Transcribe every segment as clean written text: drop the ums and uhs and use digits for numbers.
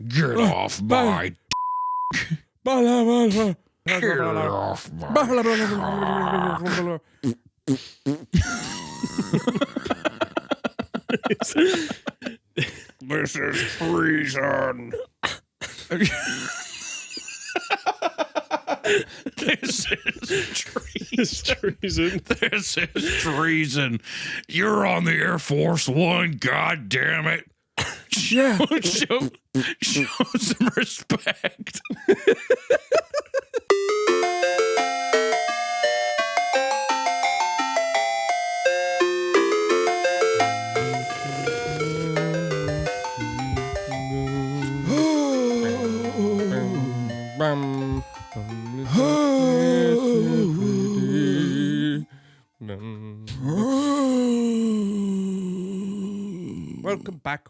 Get off my. Get off my. This is treason. This is treason. This is treason. You're on the Airforce One. God damn it. Show some respect.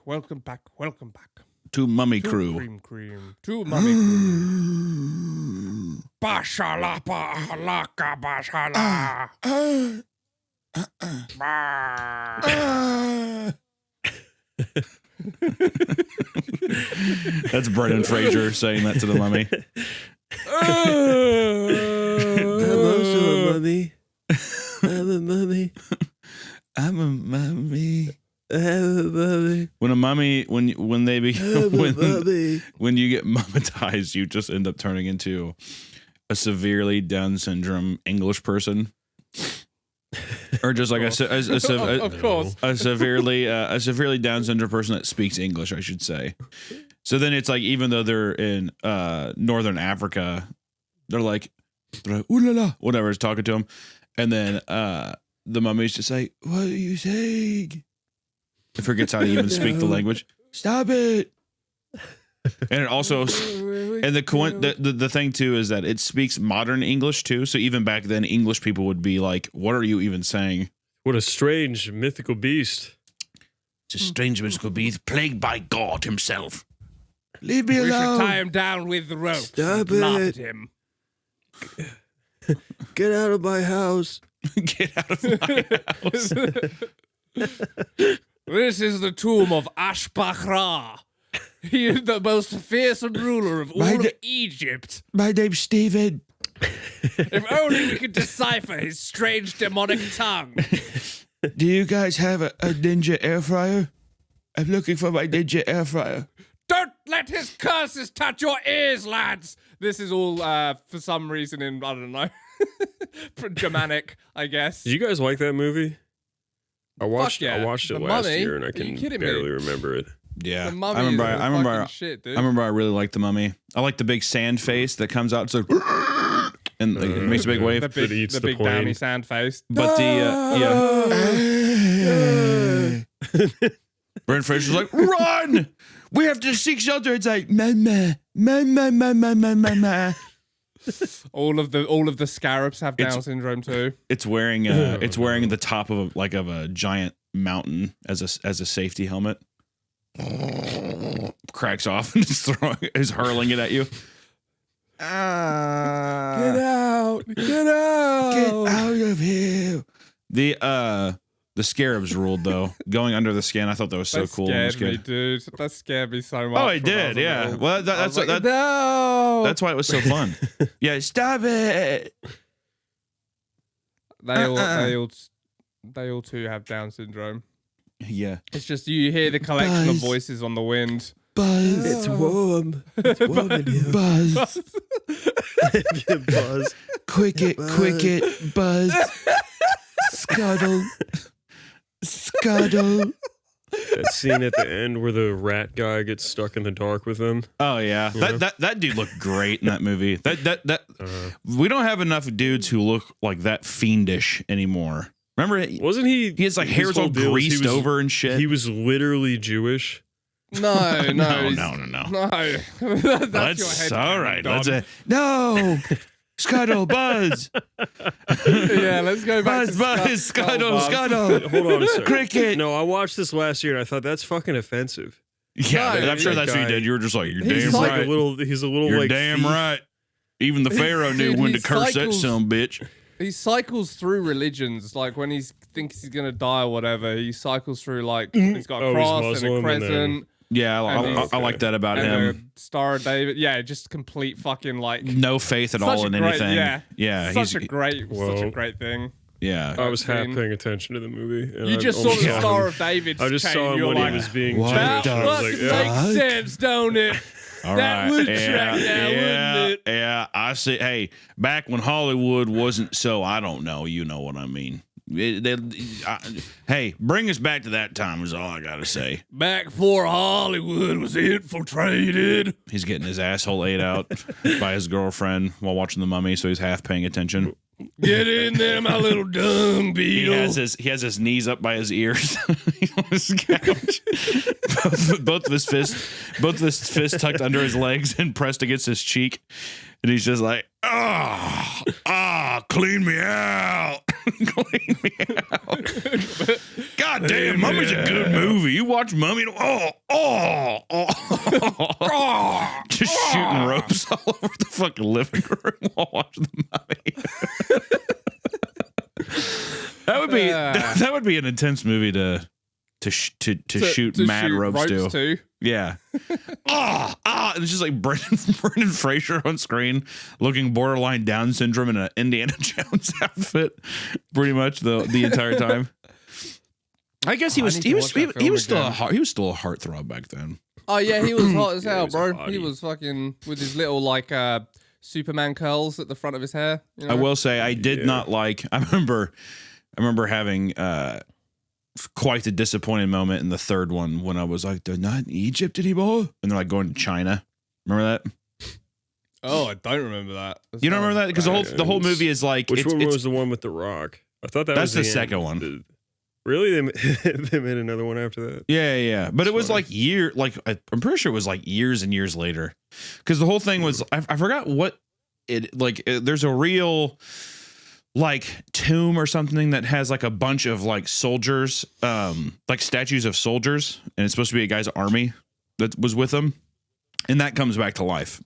Welcome back. To Mummy Crew. To Mummy Crew. Bashalapa halaka bashala. That's Brendan Fraser saying that to the mummy. I'm also a mummy. I'm a mummy. I'm a mummy. I'm a mummy. When a mummy, when you get mummitized, you just end up turning into a severely Down syndrome English person, or just like a severely Down syndrome person that speaks English, I should say. So then it's like, even though they're in Northern Africa, they're like ooh la la, whatever is talking to them, and then the mummy's just like, "What are you saying?" It forgets how to even speak the language. Stop it. And it also, and the thing too is that it speaks modern English too. So even back then, English people would be like, "What are you even saying?" What a strange mythical beast. It's a strange mythical beast plagued by God himself. Leave me alone. We should tie him down with the rope. Stop Laugh it. at him. Get out of my house. Get out of my house. This is the tomb of Ashbakra. He is the most fearsome ruler of all of Egypt. My name's Steven. If only we could decipher his strange demonic tongue. Do you guys have a ninja air fryer? I'm looking for my ninja air fryer. Don't let his curses touch your ears, lads. This is all for some reason in, I don't know, Germanic, I guess. Did you guys like that movie? I watched yeah. it last Mummy? year and I Are you can kidding me? barely remember it. Yeah, The Mummy I remember. is I remember. fucking shit, dude. I remember. I really liked the Mummy. I like the big sand face that comes out. It's like, and like, it makes a big wave. The big, That eats the the big plane. downy sand face. But Brendan Fraser's like, run! We have to seek shelter. It's like, mama. All of the scarabs have Down syndrome too. It's wearing the top of a giant mountain as a safety helmet. Cracks off and is hurling it at you. Get out of here. The scarabs ruled though. Going under the skin, I thought that was so cool. Scared me, dude. That scared me so much. Oh, it did, yeah. Well, that's like, no. That's why it was so fun. Yeah, stop it. They all too have Down syndrome. Yeah. It's just you hear the collection of voices on the wind. Buzz. It's warm. It's warm in here. Buzz. Buzz. Cricket. Buzz. Scuttle. That scene at the end where the rat guy gets stuck in the dark with them. Oh yeah, that dude looked great in that movie. We don't have enough dudes who look like that fiendish anymore. Remember, Wasn't he? he has like hairs all greased over and shit. He was literally Jewish. No. No. That's your head all right. Don. No. Scuttle, Buzz. Yeah, let's go back to Scuttle. Hold on a second. Cricket. No, I watched this last year and I thought that's fucking offensive. Yeah, No, I'm sure that that's what you guy- did. You were just like, you're He's damn like right. He's a little You're like damn thief. right. Even the Pharaoh knew Dude, when to he curse that cycles- son bitch. He cycles through religions, like when he thinks he's gonna die or whatever. He cycles through like he's got a Oh, he's cross and a Muslim and then- crescent. Yeah, And I like that about and him. the Star of David. Yeah, just complete fucking like No faith at such all a in great- anything. Yeah, Yeah, such a great Well, thing. yeah. I was half scene. paying attention to the movie. And You I just saw almost the Star him- of David. I just saw him you're when like, he was being What that Jewish. I was fucking like, yeah. makes sense, don't it? All That right. would track now, wouldn't it? Yeah, I see. Hey, back when Hollywood wasn't so, I don't know. You know what I mean. Hey, bring us back to that time is all I got to say. Back before Hollywood was infiltrated. He's getting his asshole ate out by his girlfriend while watching The Mummy, so he's half paying attention. Get in there, my little dung He beetle. has his knees up by his ears on his couch. both of his fists tucked under his legs and pressed against his cheek, and he's just like, clean me out, clean me out. God damn, Mummy's a good movie. You watch Mummy, just shooting ropes all over the fucking living room while watching The Mummy. That would be an intense movie to shoot mad ropes to. Yeah. And it's just like Brendan Fraser on screen looking borderline Down syndrome in an Indiana Jones outfit pretty much the entire time. I guess he was still a heartthrob back then. Oh yeah, he was hot as Yeah, he hell, was a bro. hottie. He was fucking with his little like Superman curls at the front of his hair. You know? I will say I did not like. I remember having quite the disappointing moment in the third one when I was like, "They're not in Egypt anymore," and they're like going to China. Remember that? Oh, I don't remember that. You don't remember that because the whole movie is like Which it's, one it's, was the one with The Rock? I thought that That's was the second end. one. Really? They made another one after that? Yeah. But it was like I'm pretty sure it was like years and years later, because the whole thing was I forgot what it like. There's a real like tomb or something that has like a bunch of like soldiers, like statues of soldiers, and it's supposed to be a guy's army that was with them, and that comes back to life.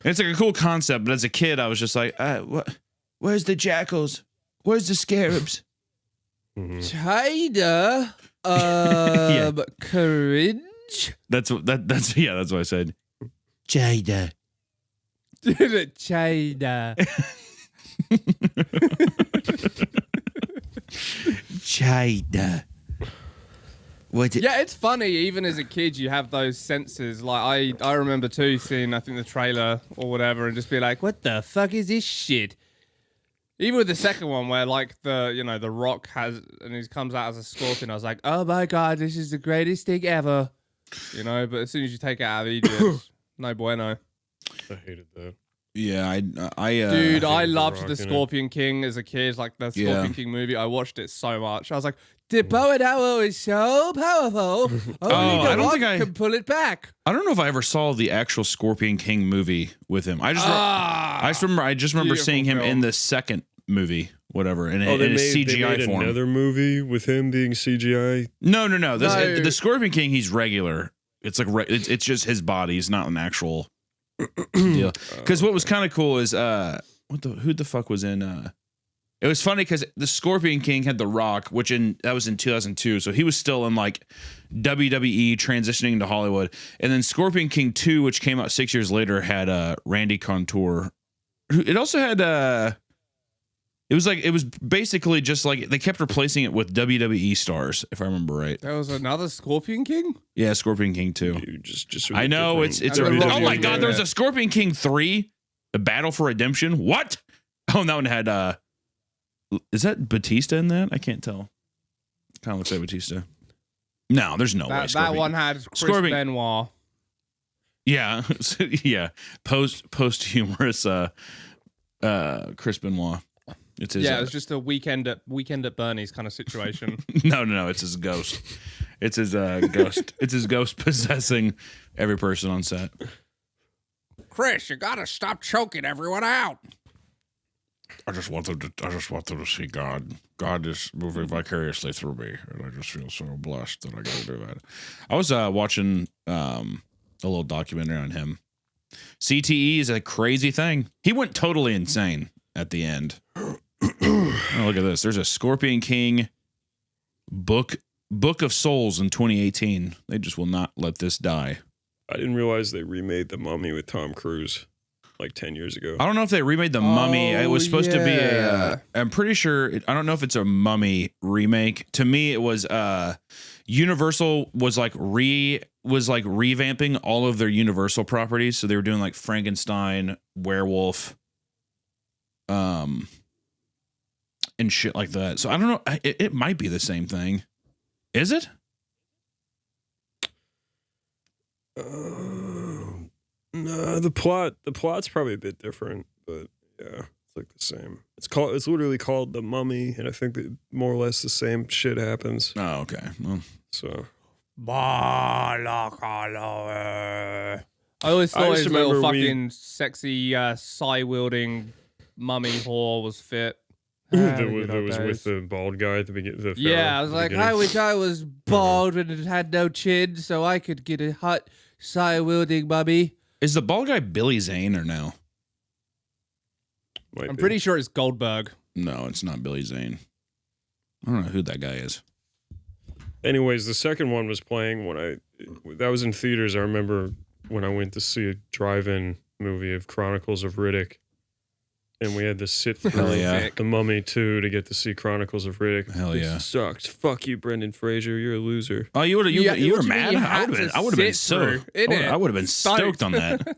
And it's like a cool concept, but as a kid, I was just like, what? Where's the jackals? Where's the scarabs? China, courage. That's what I said. China. China. China. What? Yeah, it's funny. Even as a kid, you have those senses. Like I remember too seeing I think the trailer or whatever, and just be like, "What the fuck is this shit?" Even with the second one, where like the Rock has and he comes out as a scorpion, I was like, "Oh my god, this is the greatest thing ever," you know. But as soon as you take it out of Egypt, no bueno. I hated that. Yeah, I Dude, I The loved Rock the in it. Scorpion King as a kid, like the Scorpion Yeah. King movie. I watched it so much. I was like, the bow and arrow is so powerful. Only I the don't Rock think I- can pull it back. I don't know if I ever saw the actual Scorpion King movie with him. I just remember beautiful seeing him in film. the second movie, whatever, in Oh, a they made CGI form. another movie with him being CGI. No. No. The Scorpion King, he's regular. It's like it's just his body. It's not an actual deal. Because what was kind of cool is who the fuck was in? It was funny because the Scorpion King had The Rock, that was in 2002, so he was still in like WWE transitioning to Hollywood, and then Scorpion King 2, which came out 6 years later, had Randy Couture. It also had it was basically just like they kept replacing it with WWE stars, if I remember right. There was another Scorpion King? Yeah, Scorpion King 2. Dude, just with I know different- it's And The Rock oh my was god, in there was it. a Scorpion King 3, The Battle for Redemption. What? Oh, and that one had is that Batista in that? I can't tell. Kind of looks like Batista. No, there's no way. That Scorpion. one had Chris Scorpion- Benoit. Yeah. Yeah. Posthumous Chris Benoit. It's his Yeah, it was just a weekend at Bernie's kind of situation. no, it's his ghost. It's his ghost. It's his ghost possessing every person on set. Chris, you gotta stop choking everyone out. I just want them to see God. God is moving vicariously through me, and I just feel so blessed that I get to do that. I was watching a little documentary on him. CTE is a crazy thing. He went totally insane at the end. Oh, look at this. There's a Scorpion King book Book of Souls in 2018. They just will not let this die. I didn't realize they remade The Mummy with Tom Cruise like 10 years ago. I don't know if they remade The Mummy. It was supposed to be yeah. I'm pretty sure. I don't know if it's a Mummy remake. To me, it was Universal was like revamping all of their Universal properties. So they were doing like Frankenstein, Werewolf, and shit like that. So I don't know. It might be the same thing. Is it? No, the plot's probably a bit different, but yeah, it's like the same. It's literally called The Mummy, and I think that more or less the same shit happens. Oh, okay. Well, So I always thought just his little remember fucking sexy sigh wielding mummy whore was fit. that was with the bald guy at the beginning. Yeah, I was like, I wish I was bald and had no chin so I could get a hot sigh wielding mummy. is the bald guy Billy Zane or no? I'm pretty sure it's Goldberg. No, it's not Billy Zane. I don't know who that guy is. Anyways, the second one was playing that was in theaters. I remember when I went to see a drive-in movie of Chronicles of Riddick, and we had to sit Hell through yeah. The Mummy 2 to get to see Chronicles of Riddick. Hell yeah. This sucked. Fuck you, Brendan Fraser. You're a loser. Oh, you were Yeah, what you do were you mean mad? you I had would have to been sit so through, innit? I would have been stoked on that.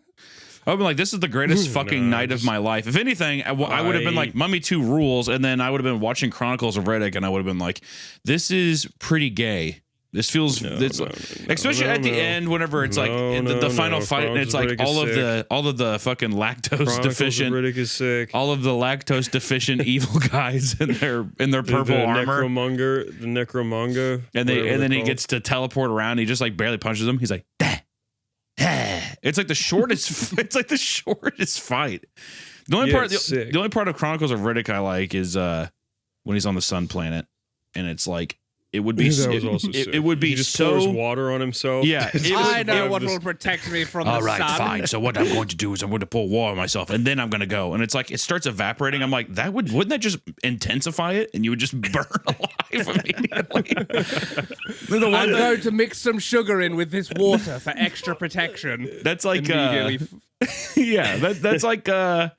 I would have been like, this is the greatest fucking No, night of my life. If anything, I would have been like, Mummy 2 rules, and then I would have been watching Chronicles of Riddick, and I would have been like, this is pretty gay. This feels, especially at the end, whenever it's the final fight, and it's like all of the fucking lactose deficient, Riddick is sick. all of the lactose deficient evil guys in their purple armor, the necromonger, and then he gets to teleport around. He just like barely punches him. He's like, dah, dah. It's like the shortest. It's like the shortest fight. The only the only part of Chronicles of Riddick I like is when he's on the Sun Planet, and it's like. It would be. It would be he just so. pours water on himself. Yeah, I know what will protect me from the sun. All right, fine. So what I'm going to do is I'm going to pour water on myself, and then I'm going to go. And it's like it starts evaporating. I'm like, wouldn't that just intensify it, and you would just burn alive immediately? I'm going to mix some sugar in with this water for extra protection. That's like immediately. Yeah, that's like rule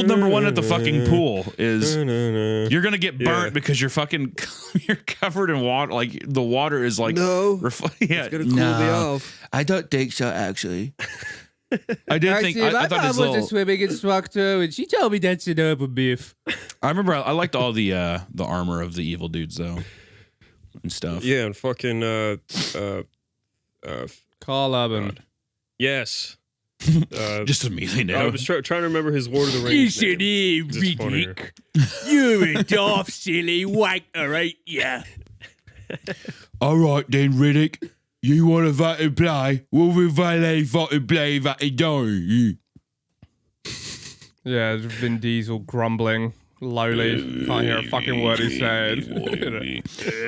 number 1 at the fucking pool is you're gonna get burnt because you're covered in water. Like the water is like it's gonna cool me off. I don't think so. Actually, I did think My I thought mom his was little. a swimming instructor, and she told me that's an urban myth. I remember I liked all the armor of the evil dudes though and stuff. Yeah, and fucking Carl Urban. yes. Just immediately I now. was trying to remember his Lord of the Rings name. It's funnier. You're a daft silly wanker, ain't ya? All right then, Riddick. You want to fucking play? Well, we fucking play fucking do. Yeah, Vin Diesel grumbling, lowly. Can't hear a fucking word he said.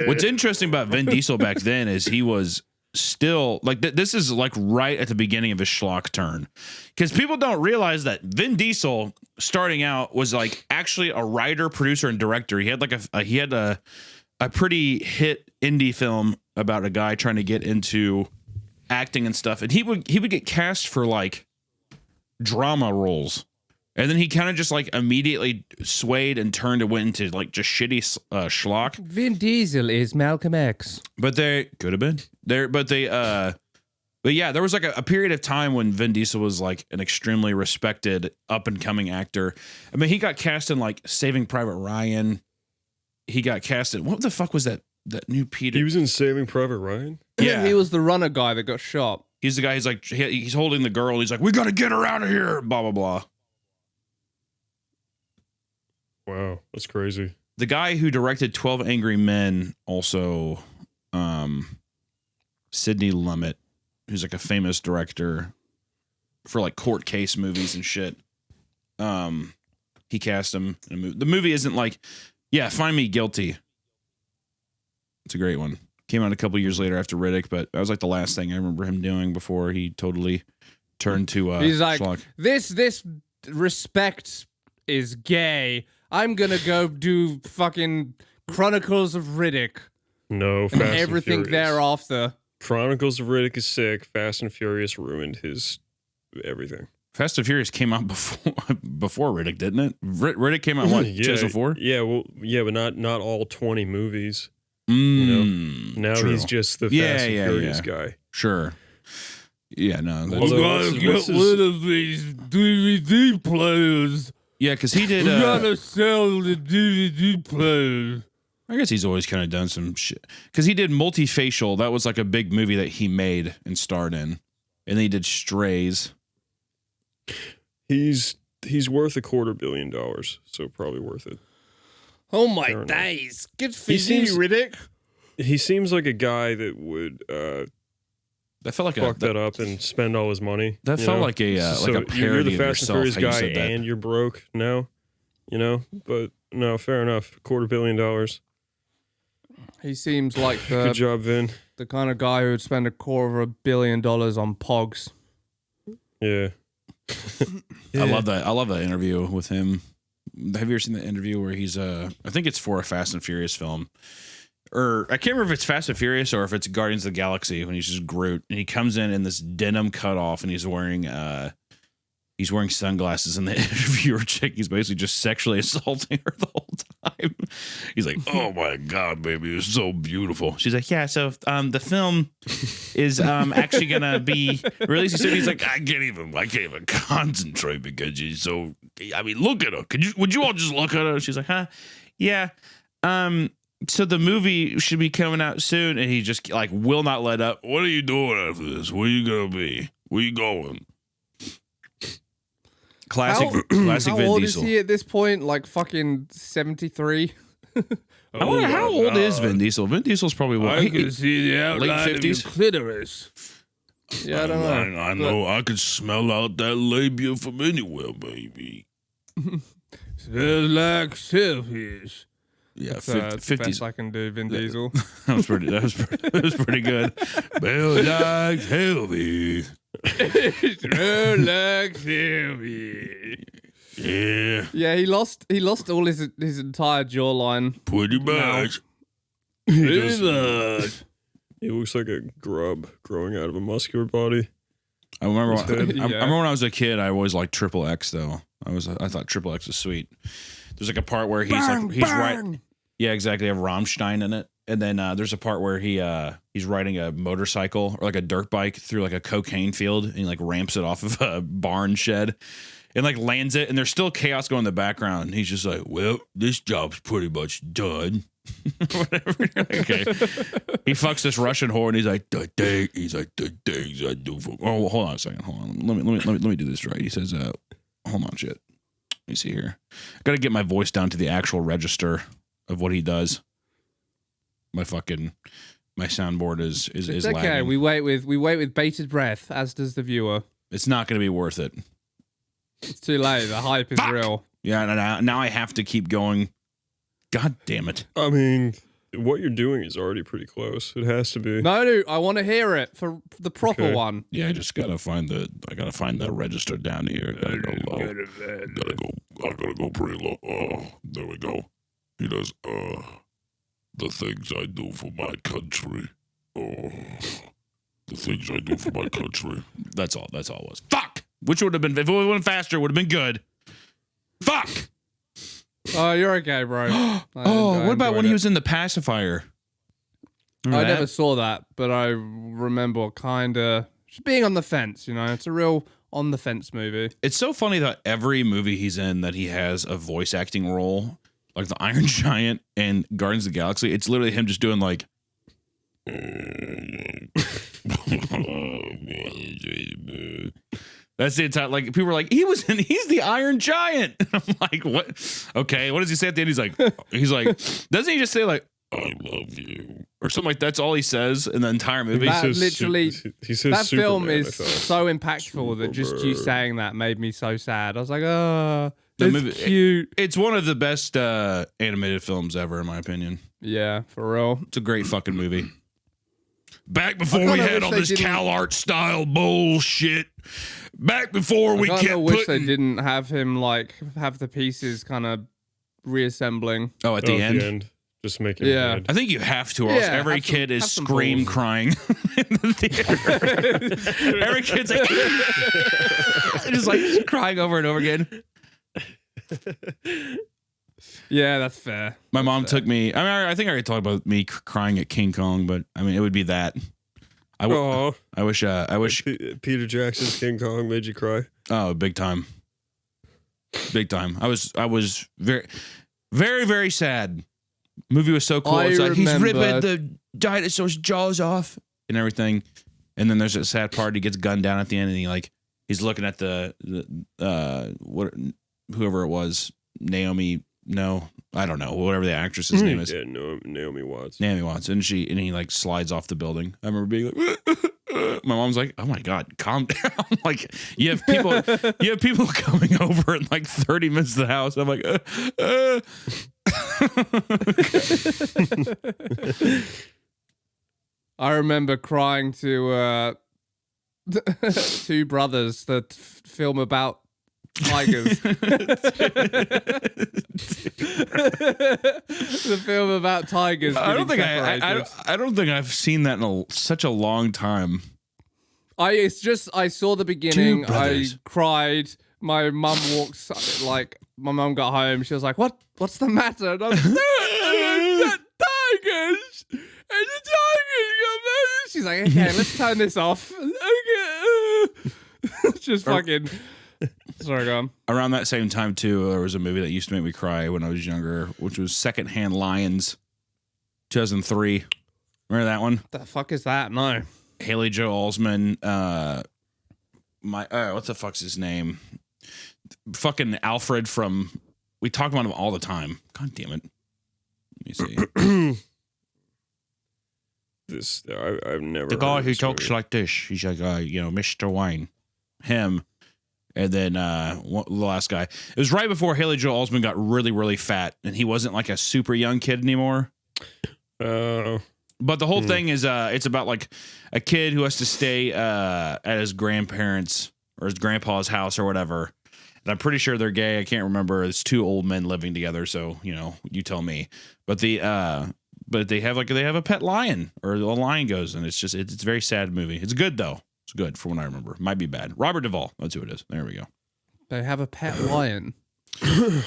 What's interesting about Vin Diesel back then is he was still like this is like right at the beginning of his schlock turn, because people don't realize that Vin Diesel starting out was like actually a writer, producer, and director. He had like a pretty hit indie film about a guy trying to get into acting and stuff, and he would get cast for like drama roles, and then he kind of just like immediately swayed and turned and went into like just shitty schlock. Vin Diesel is Malcolm X. But they could have been there, but yeah, there was like a period of time when Vin Diesel was like an extremely respected up and coming actor. I mean, he got cast in like Saving Private Ryan. He got cast in, what the fuck was that new Peter? He was in Saving Private Ryan? Yeah. He was the runner guy that got shot. He's the guy, he's like, he's holding the girl. He's like, we got to get her out of here, blah, blah, blah. Wow, that's crazy. The guy who directed 12 Angry Men also, Sidney Lumet, who's like a famous director for like court case movies and shit. He cast him in a movie. The movie isn't like, Find Me Guilty. It's a great one. Came out a couple years later after Riddick, but that was like the last thing I remember him doing before he totally turned to He's like, schlock. this respect is gay. I'm gonna go do fucking Chronicles of Riddick, No, and Fast and everything Furious. thereafter. Chronicles of Riddick is sick. Fast and Furious ruined his everything. Fast and Furious came out before Riddick, didn't it? Riddick came out what? 2004. Yeah, well, yeah, but not all 20 movies. Now true. he's just the Yeah, Fast and yeah, Furious yeah. guy. Sure. Yeah, no. That's, Although, what's his- of these DVD players. yeah, because he did. sell the DVD players. I guess he's always kind of done some shit. Because he did Multifacial. That was like a big movie that he made and starred in. And then he did Strays. He's worth $250 million, so probably worth it. Oh my Fair enough. days! Good for He you, seems- Riddick. He seems like a guy that would That felt like fuck that up and spend all his money. That you felt know? like a So parody you're the of Fast and yourself. Furious How you guy said that. and you're broke now, you know. But no, fair enough. $250 million. He seems like Good job, Vin. the kind of guy who would spend $250 million on Pogs. Yeah. I love that. I love that interview with him. Have you ever seen the interview where he's I think it's for a Fast and Furious film. Or I can't remember if it's Fast and Furious or if it's Guardians of the Galaxy when he's just Groot and he comes in this denim cutoff and he's wearing sunglasses and the interviewer chick he's basically just sexually assaulting her the whole time. He's like, "Oh my god, baby, you're so beautiful." She's like, "Yeah, so the film is actually gonna be released." He's like, I can't even concentrate because she's so. I mean, look at her. Would you all just look at her? She's like, "Huh? Yeah. So the movie should be coming out soon," and he just like will not let up. "What are you doing after this? Where you gonna be? Where you going?" Classic How Vin old Diesel. is he at this point? Like fucking 73? I wonder how old is Vin Diesel? Vin Diesel's probably what? see the outline of your clitoris. Yeah, I don't know. I know. I can smell out that labia from anywhere, baby. Smells like selfies. Yeah, That's the 50s. best I can do, Vin Diesel. That was pretty good. Smell like healthy. Smells like selfies. Yeah, Yeah, he lost all his entire jawline. pretty much. He looks like a grub growing out of a muscular body. I remember. I Yeah. remember when I was a kid. I always liked Triple X though. I thought Triple X was sweet. There's like a part where he's right. Yeah, exactly. They have Rammstein in it, and then there's a part where he's riding a motorcycle or like a dirt bike through like a cocaine field, and he like ramps it off of a barn shed, and like lands it, and there's still chaos going in the background. And he's just like, "Well, this job's pretty much done." Whatever. You're like, okay. He fucks this Russian whore, and he's like, the things I do for. Oh, hold on a second. Hold on. Let me do this right. He says, hold on, shit. Let me see here. Got to get my voice down to the actual register of what he does. My soundboard is It's okay. lagging. We wait with bated breath, as does the viewer. It's not going to be worth it. It's too late. The hype is real. Yeah, now I have to keep going. God damn it. I mean, what you're doing is already pretty close. It has to be. No, I want to hear it for the proper Okay. one. Yeah, I just gotta find the register down here. Gotta go low. I gotta go pretty low. Oh, there we go. He does the things I do for my country. Oh, the things I do for my country. That's all it was. Fuck! Which would have been, if it went faster, would have been good. Fuck! Oh, you're okay, bro. Oh, what about when he was in The Pacifier? Remember I that? never saw that, but I remember kind of just being on the fence. You know, it's a real on the fence movie. It's so funny that every movie he's in that he has a voice acting role, like the Iron Giant and Guardians of the Galaxy, it's literally him just doing like. That's the entire, like, people were like, he's the Iron Giant. And I'm like, what? Okay, what does he say at the end? He's like, doesn't he just say like, "I love you" or something like that's all he says in the entire movie? That says literally- he says That film Superman, is I thought. so impactful that just you saying that made me so sad. I was like, oh, The it's movie- cute. It's one of the best animated films ever, in my opinion. Yeah, for real. It's a great fucking movie. Back before I we kinda had wish all they this didn't- Cal Art style bullshit. Back before we I kind kept of wish they putting. didn't have him like have the pieces kind of reassembling. Oh, at Oh, the end. Just make him Yeah. dead. I think you have to, or else Yeah, every have some- kid is have some scream balls. crying in the theater. Every kid's like, just like crying over and over again. Yeah, that's fair. My mom took me. I mean, I think I already talked about me crying at King Kong, but I mean, it would be that. I wish. Peter Jackson's King Kong made you cry. Oh, big time. Big time. I was very, very, very sad. Movie was so cool. I It's like he's remember- ripping the dinosaur's jaws off and everything. And then there's a sad part. He gets gunned down at the end, and he's looking at the whoever it was, Naomi. No, I don't know. Whatever the actress's name is. Yeah, no, Naomi Watts. Naomi Watts, and he like slides off the building. I remember being like, my mom's like, "Oh my god, calm down!" Like you have people coming over in like 30 minutes to the house. I'm like, I remember crying to two brothers that film about tigers. The film about tigers. I don't getting think separated. I don't think I've seen that in such a long time. I saw the beginning. Two I brothers. cried. My mum walks like my mum got home. She was like, "What's the matter?" And I was like, "The tigers! And the tigers got mad." She's like, "Okay, let's turn this off." Okay. Just fucking. Sorry, go on. Around that same time too, there was a movie that used to make me cry when I was younger, which was Secondhand Lions, 2003. Remember that one? The fuck is that? No. Haley Joel Osment, what the fuck's his name? Fucking Alfred from. We talk about him all the time. God damn it. Let me see. I've never. The guy heard who this talks movie. like this. He's like, Mr. Wayne. Him. And then the last guy. It was right before Haley Joel Osment got really, really fat, and he wasn't like a super young kid anymore. But the whole thing is, it's about like a kid who has to stay at his grandparents' or his grandpa's house or whatever. And I'm pretty sure they're gay. I can't remember. It's two old men living together. So you tell me. But they have a pet lion, or the lion goes, and it's a very sad movie. It's good though. It's good for what I remember. Might be bad. Robert Duvall. That's who it is. There we go. They have a pet lion.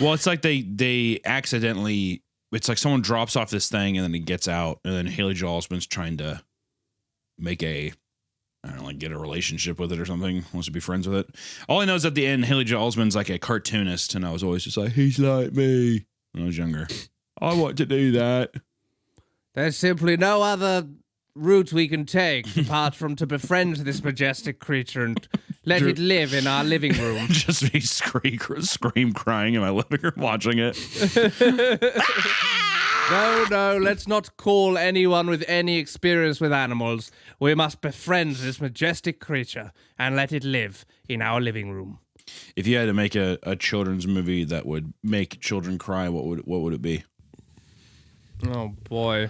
Well, it's like they accidentally. It's like someone drops off this thing and then it gets out, and then Haley Joel Osment's trying to make get a relationship with it or something. Wants to be friends with it. All I know is at the end, Haley Joel Osment's like a cartoonist, and I was always just like, he's like me when I was younger. I want to do that. There's simply no other route we can take apart from to befriend this majestic creature and let it live in our living room. Just me scream crying in my living room watching it. No, let's not call anyone with any experience with animals. We must befriend this majestic creature and let it live in our living room. If you had to make a children's movie that would make children cry, what would it be? Oh boy.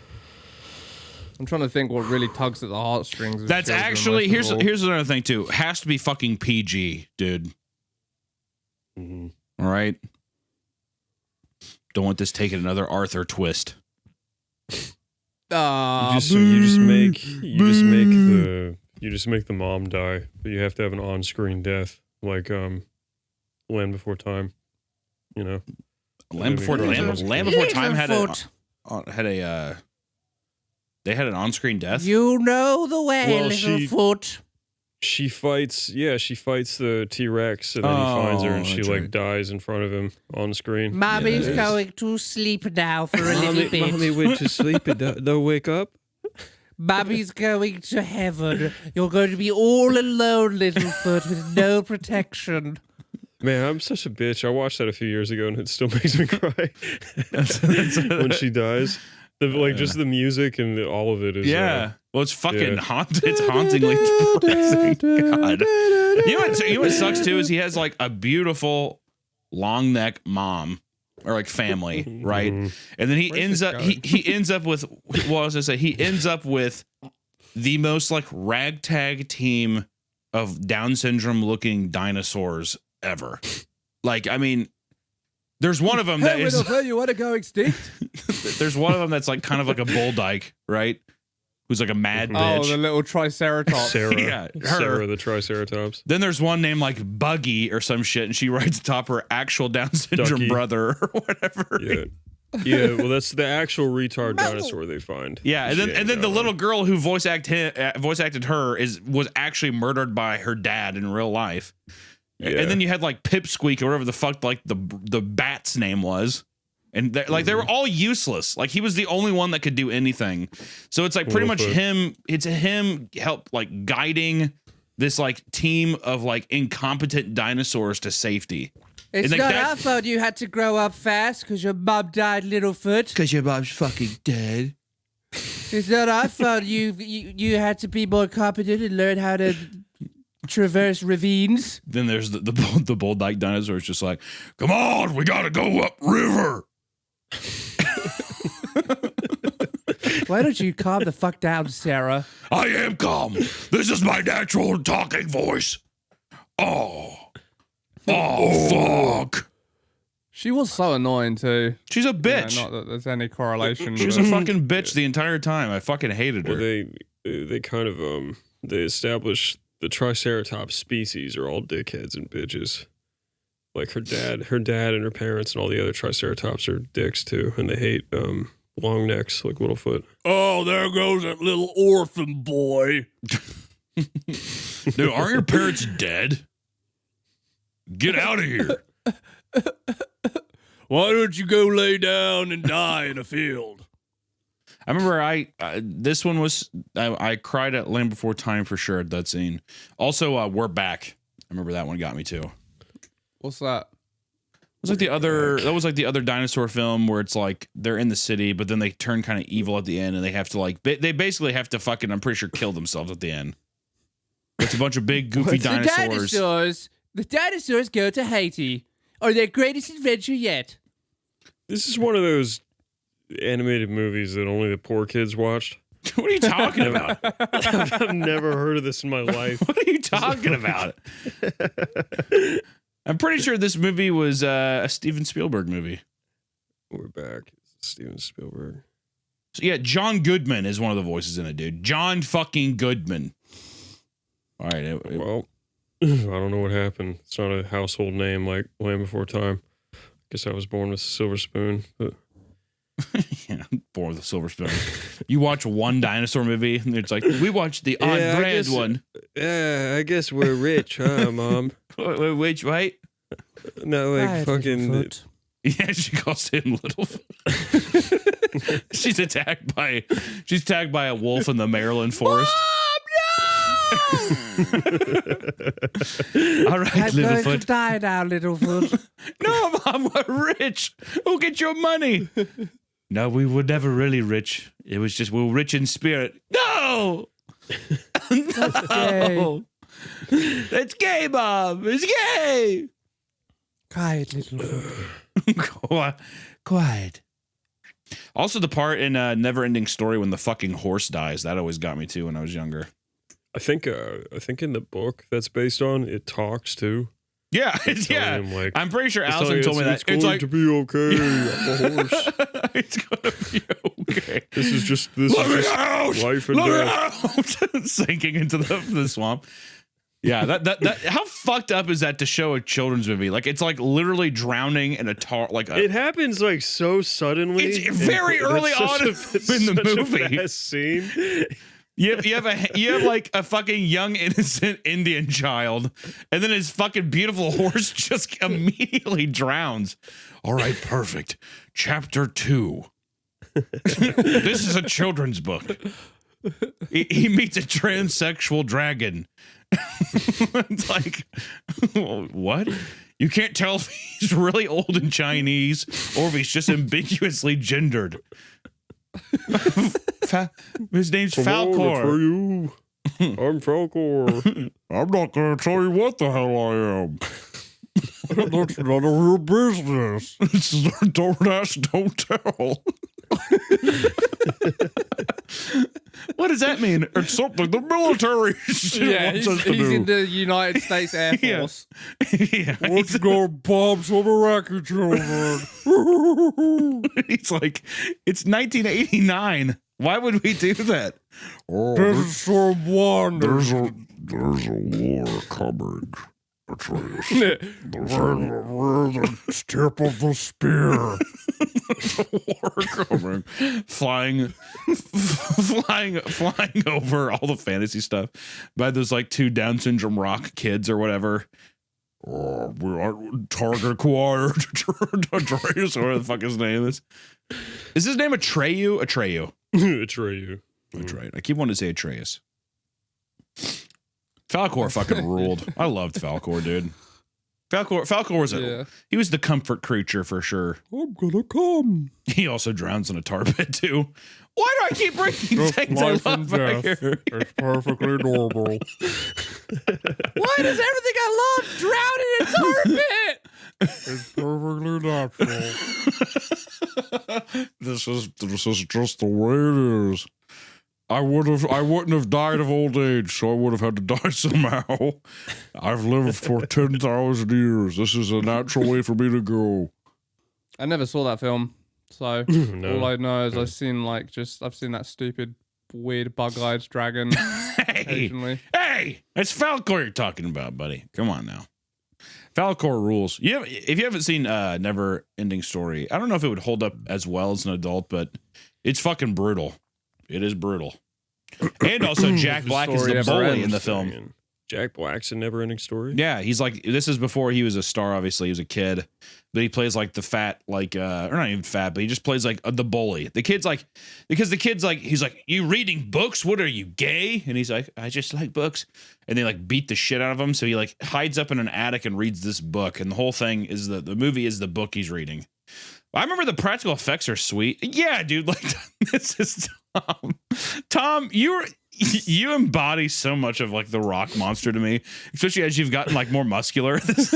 I'm trying to think what really tugs at the heartstrings. Of That's children actually most of all. here's another thing too. Has to be fucking PG, dude. Mhm. All right. Don't want this taking another Arthur twist. You just make the mom die, but you have to have an on-screen death, like Land Before Time. Land Before Time had a they had an on-screen death. You know the way, Well, Littlefoot. She fights the T-Rex, and then he finds her, and she that's like right. dies in front of him on screen. Mommy's Yes. going to sleep now for a little bit. Mommy went to sleep and don't wake up. Mommy's going to heaven. You're going to be all alone, Littlefoot, with no protection. Man, I'm such a bitch. I watched that a few years ago, and it still makes me cry when she dies. Just the music and all of it is. Yeah. Well, it's fucking yeah. haunted. It's hauntingly depressing. God. You know what sucks too is he has like a beautiful long neck mom or like family, right? And then he ends up with he ends up with the most like ragtag team of Down syndrome looking dinosaurs ever. Like, I mean, There's one of them that Hey, is. little fella, you want to go extinct? There's one of them that's like kind of like a bull dyke, right? Who's like a mad bitch. Oh, the little triceratops. Sarah. Yeah, her. Sarah the Triceratops. Then there's one named like Buggy or some shit, and she rides atop her actual Down syndrome Ducky. brother or whatever. Yeah. Yeah, well, that's the actual retard dinosaur they find. Yeah, and then the little girl who voice acted her was actually murdered by her dad in real life. Yeah. And then you had like Pipsqueak or whatever the fuck like the bat's name was. And they were all useless. Like he was the only one that could do anything. So it's like pretty much him. It's him help like guiding this like team of like incompetent dinosaurs to safety. It's like not our fault you had to grow up fast because your mom died, Littlefoot. Because your mom's fucking dead. It's not our fault you had to be more competent and learn how to traverse ravines. Then there's the bull dyke dinosaur. It's just like, come on, we gotta go up river. Why don't you calm the fuck down, Sarah? I am calm. This is my natural talking voice. Oh, fuck. She was so annoying too. She's a bitch. Not that there's any correlation. She was a fucking bitch the entire time. I fucking hated her. Well, they kind of they established the Triceratops species are all dickheads and bitches. Like her dad and her parents and all the other Triceratops are dicks too, and they hate long necks like Littlefoot. Oh, there goes that little orphan boy. Dude, aren't your parents dead? Get out of here. Why don't you go lay down and die in a field? I remember this one was I cried at Land Before Time for sure at that scene. Also, We're Back. I remember that one got me too. What's that? It was like the other dinosaur film where it's like they're in the city, but then they turn kind of evil at the end, and they have to like they basically have to fucking, I'm pretty sure, kill themselves at the end. It's a bunch of big goofy dinosaurs. The dinosaurs go to Haiti, or their greatest adventure yet. This is one of those animated movies that only the poor kids watched. What are you talking about? I've never heard of this in my life. What are you talking about? I'm pretty sure this movie was a Steven Spielberg movie. We're back. Steven Spielberg. So yeah, John Goodman is one of the voices in it, dude. John fucking Goodman. All right. Well, I don't know what happened. It's not a household name like Land Before Time. I guess I was born with a silver spoon. But yeah, born with a silver spoon. You watch one dinosaur movie, and it's like, we watched the on-brand one. Yeah, I guess we're rich, huh, Mom? Wait, right? No, like fucking... Yeah, she calls him Littlefoot. She's attacked by a wolf in the Maryland forest. All right, I'm going to Littlefoot. die now, Littlefoot. No, Mom, we're rich. We'll get your money. No, we were never really rich. It was just we were rich in spirit. No, no, that's gay, Mom. It's gay. Quiet, Littlefoot. Quiet. Also, the part in Neverending Story when the fucking horse dies, that always got me too when I was younger. I think in the book that's based on, it talks too. Yeah, yeah. Him, like, I'm pretty sure it's Allison told me that. It's going to be okay. I'm a horse. It's gonna be okay. This is just out! life and death. Out! Sinking into the swamp. Yeah, that how fucked up is that to show a children's movie? Like it's like literally drowning in a tar. It happens like so suddenly. It's very early on in the movie. A fast scene. You have like a fucking young innocent Indian child, and then his fucking beautiful horse just immediately drowns. All right, perfect. Chapter 2. This is a children's book. He meets a transsexual dragon. It's like, what? You can't tell if he's really old and Chinese or if he's just ambiguously gendered. His name's Falcor. For you. I'm Falcor. I'm not gonna tell you what the hell I am. That's none of your business. Don't ask, don't tell. What does that mean? It's something the military Yeah, wants he's us to in do. the United States Air Yeah. Force. Yeah. Let's go bomb some Iraqi children. He's like, it's 1989. Why would we do that? Oh, There's some wonder. There's a war coming, Atreus. We're the tip of the spear. war coming. flying over all the fantasy stuff by those like 2 Down syndrome rock kids or whatever. We are target acquired. Atreus, or whatever the fuck his name is. Is his name Atreyu? Atreyu. Atreyu. That's right. I keep wanting to say Atreus. Falcor fucking ruled. I loved Falcor, dude. Falcor was he was the comfort creature for sure. I'm gonna come. He also drowns in a tar pit too. Why do I keep bringing Just things I life and love back death. here? It's perfectly normal. Why does everything I love drown in a tar pit? It's perfectly natural. This is just the way it is. I wouldn't have died of old age, so I would have had to die somehow. I've lived for 10,000 years. This is a natural way for me to go. I never saw that film, so No. all I know is I've seen that stupid, weird, bug-eyed dragon occasionally. Hey, it's Falcor you're talking about, buddy. Come on now. Falcor rules. If you haven't seen Neverending Story, I don't know if it would hold up as well as an adult, but it's fucking brutal. It is brutal. And also, Jack Black is the bully in the film. Jack Black's a Neverending Story. Yeah, he's like, this is before he was a star, obviously. He was a kid. But he plays like the fat, like, or not even fat, but he just plays like the bully. The kid's like, because the kid's like, he's like, you reading books? What are you, gay? And he's like, I just like books. And they like beat the shit out of him. So he like hides up in an attic and reads this book. And the whole thing is the movie is the book he's reading. I remember the practical effects are sweet. Yeah, dude, like this is Tom. Tom, you embody so much of like the rock monster to me, especially as you've gotten like more muscular. This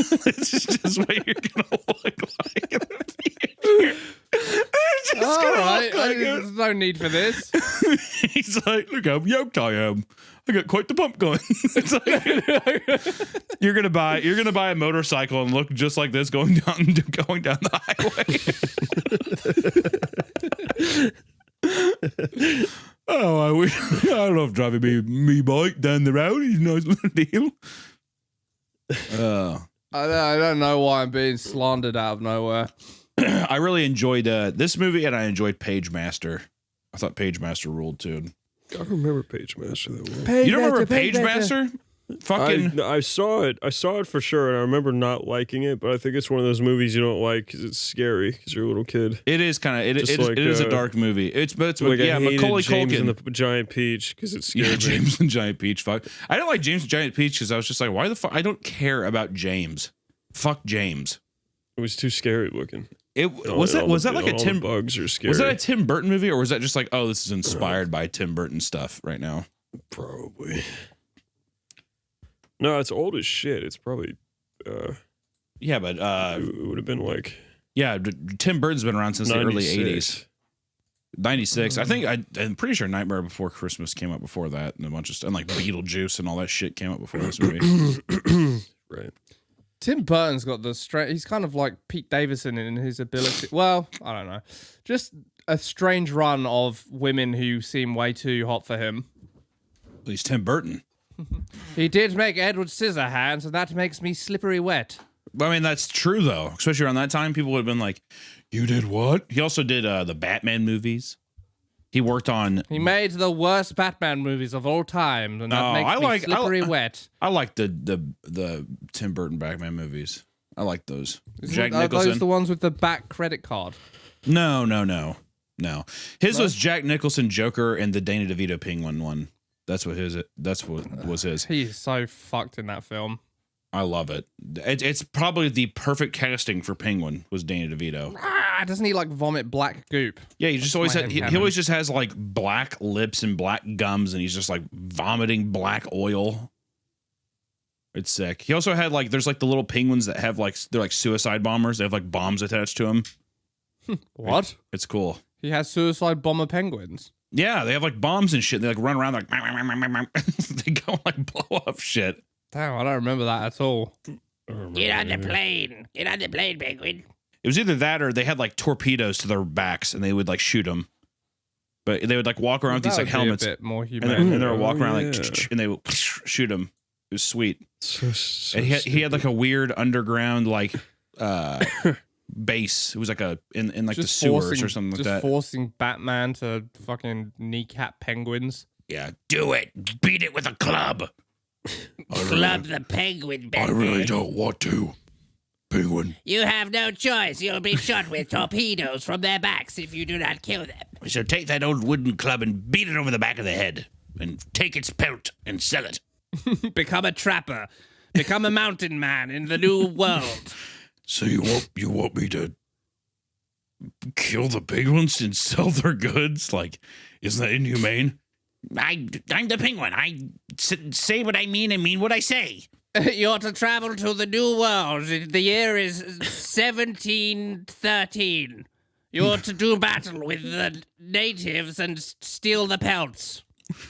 is just what you're gonna look like in the future. It's just All gonna right, look like there's no need for this. He's like, look how yoked I am. I got quite the pump going. It's like, you're gonna buy a motorcycle and look just like this going down the highway. Oh, I love driving me bike down the road. It's a nice little deal. I don't know why I'm being slandered out of nowhere. I really enjoyed this movie, and I enjoyed Page Master. I thought Page Master ruled too. I don't remember Page Master that well. You don't remember Page Master? Fucking. I saw it. I saw it for sure, and I remember not liking it. But I think it's one of those movies you don't like because it's scary because you're a little kid. It is kind of. It like, is a dark movie. It's like yeah, I hated Macaulay James Culkin. and the Giant Peach because it's scary. Yeah, James and Giant Peach. Fuck. I don't like James and Giant Peach because I was just like, why the fuck? I don't care about James. Fuck James. It was too scary looking. Was that like a Tim? Bugs are scary. Was that a Tim Burton movie, or was that just like, oh, this is inspired by Tim Burton stuff right now? Probably. No, it's old as shit. It's probably. Yeah, but It would have been like. yeah, Tim Burton's been around since the early 80s. 96. I think I'm pretty sure Nightmare Before Christmas came out before that, and a bunch of stuff, and like Beetlejuice and all that shit came out before this movie. Right. Tim Burton's got the straight. He's kind of like Pete Davidson in his ability. Well, I don't know. Just a strange run of women who seem way too hot for him. At least Tim Burton. He did make Edward Scissorhands, and that makes me slippery wet. I mean, that's true though. Especially around that time, people would have been like, "You did what?" He also did the Batman movies. He worked on. He made the worst Batman movies of all time, and that makes me slippery wet. I like the Tim Burton Batman movies. I like those. Jack Are Nicholson. those the ones with the back credit card? No. His was Jack Nicholson Joker and the Danny DeVito Penguin one. That's what was his. He is so fucked in that film. I love it. It's probably the perfect casting for Penguin was Danny DeVito. Doesn't he like vomit black goop? Yeah, he just always my had, head he always just has like black lips and black gums, and he's just like vomiting black oil. It's sick. He also had like there's like the little penguins that have like they're like suicide bombers. They have like bombs attached to them. What? It's cool. He has suicide bomber penguins. Yeah, they have like bombs and shit. They like run around like they go and, like blow up shit. Damn, I don't remember that at all. Get on the plane. Get on the plane, penguin. It was either that or they had like torpedoes to their backs and they would like shoot them. But they would like walk around with these like helmets. A bit more And humane. they would walk around like and they would shoot them. It was sweet. So And he had like a weird underground like base. It was like in like the sewers or something like that. Just forcing Batman to fucking kneecap penguins. Yeah, do it. Beat it with a club. Club the penguin, I penguin. really don't want to. Penguin. You have no choice. You'll be shot with torpedoes from their backs if you do not kill them. So take that old wooden club and beat it over the back of the head, and take its pelt and sell it. Become a trapper. Become a mountain man in the new world. So you want me to Kill the penguins and sell their goods? Like, isn't that inhumane? I'm the penguin. I say what I mean what I say. You're to travel to the new world. The year is 1713. You're to do battle with the natives and steal the pelts.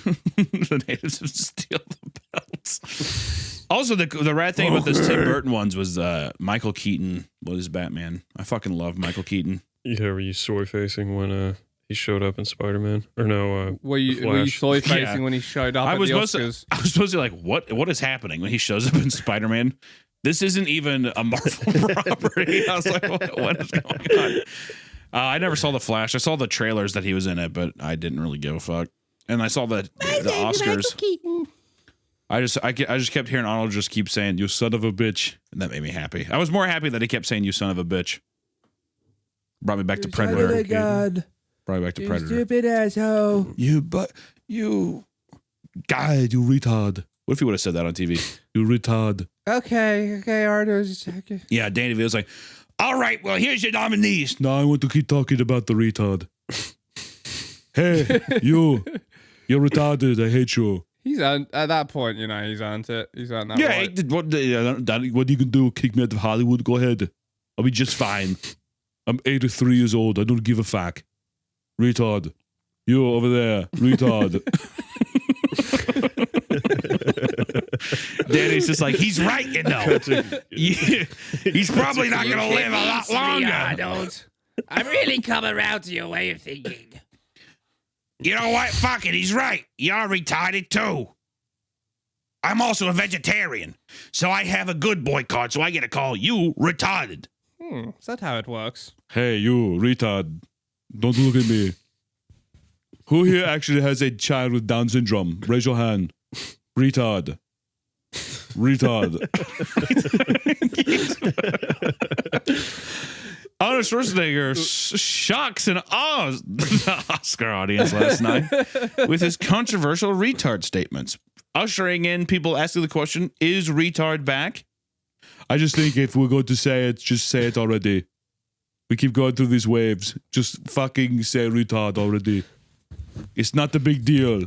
The natives would steal the pelts. Also, the rad thing about this Tim Burton ones was Michael Keaton was Batman. I fucking love Michael Keaton. Yeah, were you soy facing when he showed up in Spider-Man? Or no, Were you Flash. soy facing Yeah. when he showed up at the Oscars? I was supposed to be like, what is happening when he shows up in Spider-Man? This isn't even a Marvel property. I was like, what is going on? I never saw the Flash. I saw the trailers that he was in it, but I didn't really give a fuck. And I saw the Oscars. I just kept hearing Arnold just keep saying, "You son of a bitch," and that made me happy. I was more happy that he kept saying, "You son of a bitch." Brought me back to Predator. Oh my God. Brought me back to You Predator. stupid asshole. you guy, you retard. What if he would have said that on TV? You retard. Okay, Arnold. Okay. Yeah, Danny DeVito was like, "All right, well, here's your nominees." No, I want to keep talking about the retard. Hey, you're retarded. I hate you. He's earned, at that point, he's earned it. He's earned that Yeah, right. what What are you gonna do? Kick me out of Hollywood? Go ahead. I'll be just fine. I'm 83 years old. I don't give a fuck. Retard. You over there, retard. Danny's just like, he's right, Yeah, he's probably not going to live a lot longer. Arnold. I'm really coming around to your way of thinking. You know what? Fuck it, he's right. You're retarded too. I'm also a vegetarian, so I have a good boy card, so I get to call you retarded. Is that how it works? Hey, you retard. Don't look at me. Who here actually has a child with Down syndrome? Raise your hand. Retard. Retard. Arnold Schwarzenegger shocks and awes the Oscar audience last night with his controversial retard statements, ushering in people asking the question, is retard back? I just think if we're going to say it, just say it already. We keep going through these waves. Just fucking say retard already. It's not a big deal.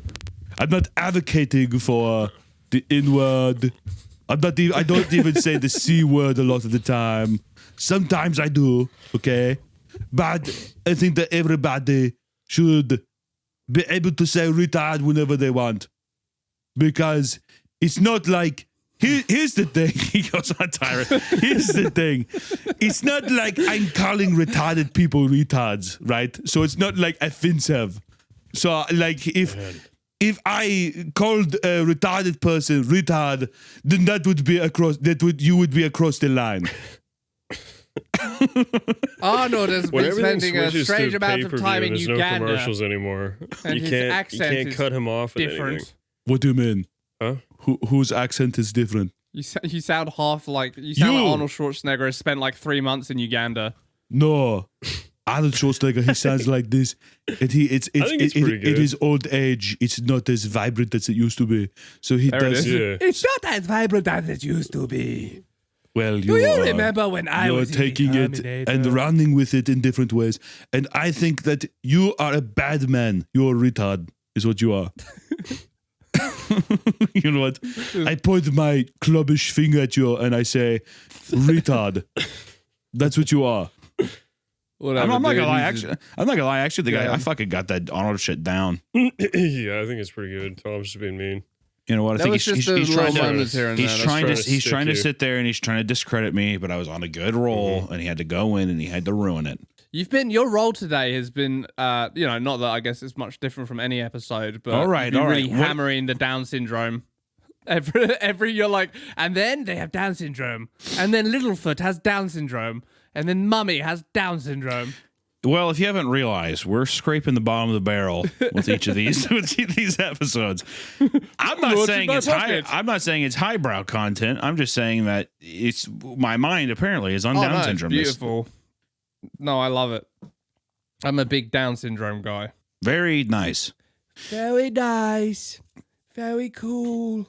I'm not advocating for the N-word. I don't even say the C-word a lot of the time. Sometimes I do, okay? But I think that everybody should be able to say retard whenever they want. Because it's not like... Here's the thing. He goes on tyrant. Here's the thing. It's not like I'm calling retarded people retards, right? So it's not like offensive. So like if I called a retarded person retard, then you would be across the line. Arnold has when been everything spending a switches strange to amount of pay-per-view time and in there's no Uganda. commercials anymore. And You his can't accent is cut him off with different. anything. What do you mean? Huh? Whose accent is different? You sound half like like Arnold Schwarzenegger has spent like 3 months in Uganda. No. Arnold Schwarzenegger, he sounds like this. And I think it's pretty good. It is old age. It's not as vibrant as it used to be. So he There it does. is. Yeah. It's not as vibrant as it used to be. Well, Do you remember when I You're was in taking the it Terminator? and running with it in different ways. And I think that you are a bad man. You're a retard, is what you are. You know what? I point my clubbish finger at you and I say, retard. That's what you are. Whatever. I'm not dude, gonna lie. he's a- Actually, I'm not gonna lie. Actually, Yeah. I fucking got that Arnold shit down. Yeah, I think it's pretty good. Tom's just being mean. You know what? I That think was just the he's little trying to. moments here and He's there. trying to. That's He's trying to trying to stick sit there and he's trying to discredit me. But I was on a good roll, and he had to go in and he had to ruin it. Your role today has been, not that I guess it's much different from any episode, but All right, you've been all right. really What- hammering the Down syndrome. Every you're like, and then they have Down syndrome, and then Littlefoot has Down syndrome, and then Mummy has Down syndrome. Well, if you haven't realized, we're scraping the bottom of the barrel with each of these these episodes. I'm not What's saying in my it's high. pocket? I'm not saying it's highbrow content. I'm just saying that it's my mind apparently is on Oh, Down no, it's syndrome. This- beautiful. No, I love it. I'm a big Down syndrome guy. Very nice. Very nice. Very cool.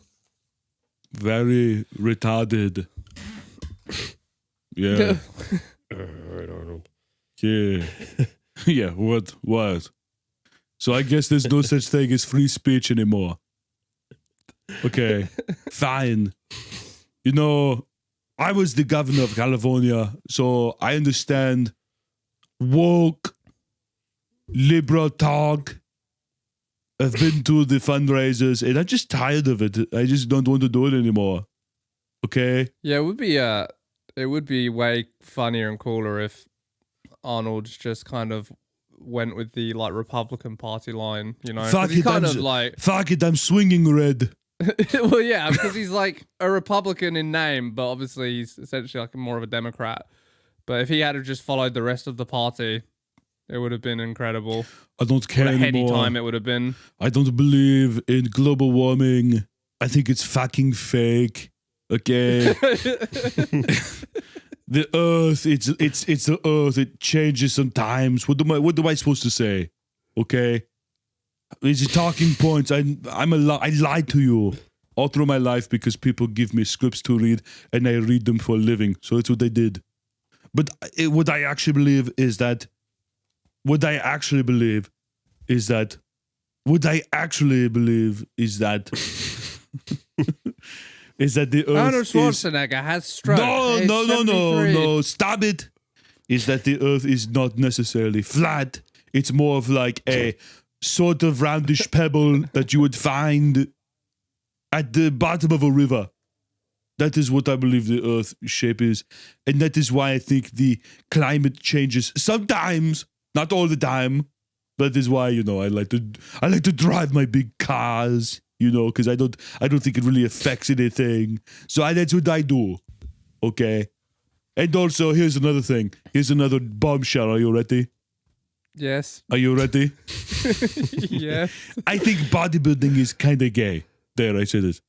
Very retarded. Yeah. All right, Arnold. Yeah. Yeah, what? So I guess there's no such thing as free speech anymore. Okay, fine. You know, I was the governor of California, so I understand woke, liberal talk. I've been to the fundraisers, and I'm just tired of it. I just don't want to do it anymore. Okay? Yeah, it would be way funnier and cooler if Arnold just kind of went with the like Republican Party line, you know? 'Cause Fuck he's it, kind I'm of s- like, Fuck it, I'm swinging red. well, yeah, because he's like a Republican in name, but obviously he's essentially like more of a Democrat. But if he had have just followed the rest of the party, it would have been incredible. I don't care What a heady anymore. time it would have been. I don't believe in global warming. I think it's fucking fake. Okay. The earth, it's the earth. It changes sometimes. What am I supposed to say? Okay. These are talking points. I lied to you all through my life because people give me scripts to read and I read them for a living. So that's what I did. But what I actually believe is that is that the earth Arnold is Schwarzenegger has stroke. no, Age no, no, no, 73. no. Stop it. Is that the earth is not necessarily flat. It's more of like a sort of roundish pebble that you would find at the bottom of a river. That is what I believe the earth shape is. And that is why I think the climate changes sometimes, not all the time. That is why, I like to drive my big cars, because I don't think it really affects anything. So that's what I do. Okay. And also, here's another thing. Here's another bombshell. Are you ready? Yes. Are you ready? Yes. I think bodybuilding is kind of gay. There, I said it.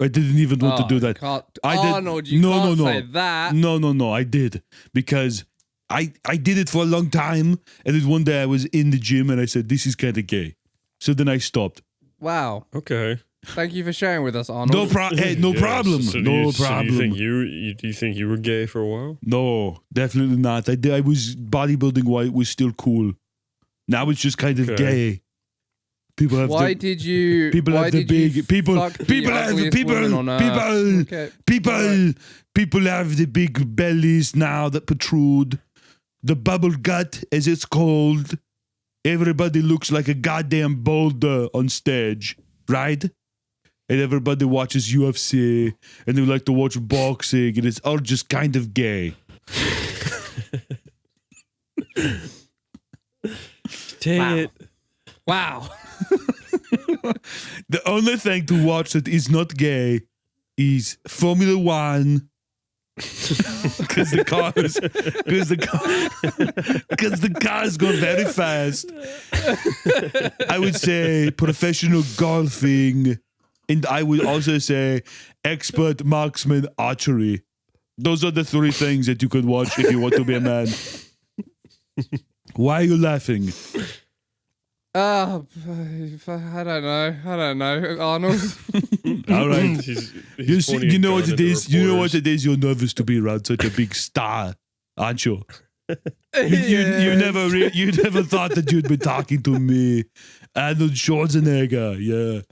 I didn't even want to do that. Arnold, you can't say that. No, I did. Because I did it for a long time. And then one day I was in the gym and I said, this is kind of gay. So then I stopped. Wow. Okay. Thank you for sharing with us, Arnold. No problem. So do you problem. do you think you were gay for a while? No, definitely not. I was bodybuilding while it was still cool. Now it's just kind of Okay. gay. People have Why the, did you? people why have the did you big people fuck the people have ugliest woman on Earth? Okay. people have the big bellies now that protrude. The bubble gut, as it's called. Everybody looks like a goddamn boulder on stage, right? And everybody watches UFC, and they like to watch boxing, and it's all just kind of gay. Dang it. Wow. The only thing to watch that is not gay is Formula One. Because the cars go very fast. I would say professional golfing, and I would also say expert marksman archery. Those are the three things that you could watch if you want to be a man. Why are you laughing? I don't know, Arnold. All right. He's pointing You a know gun what at it the is. You know what reporters. it is. You're nervous to be around such a big star, aren't you? You never thought that you'd be talking to me, Arnold Schwarzenegger. Yeah,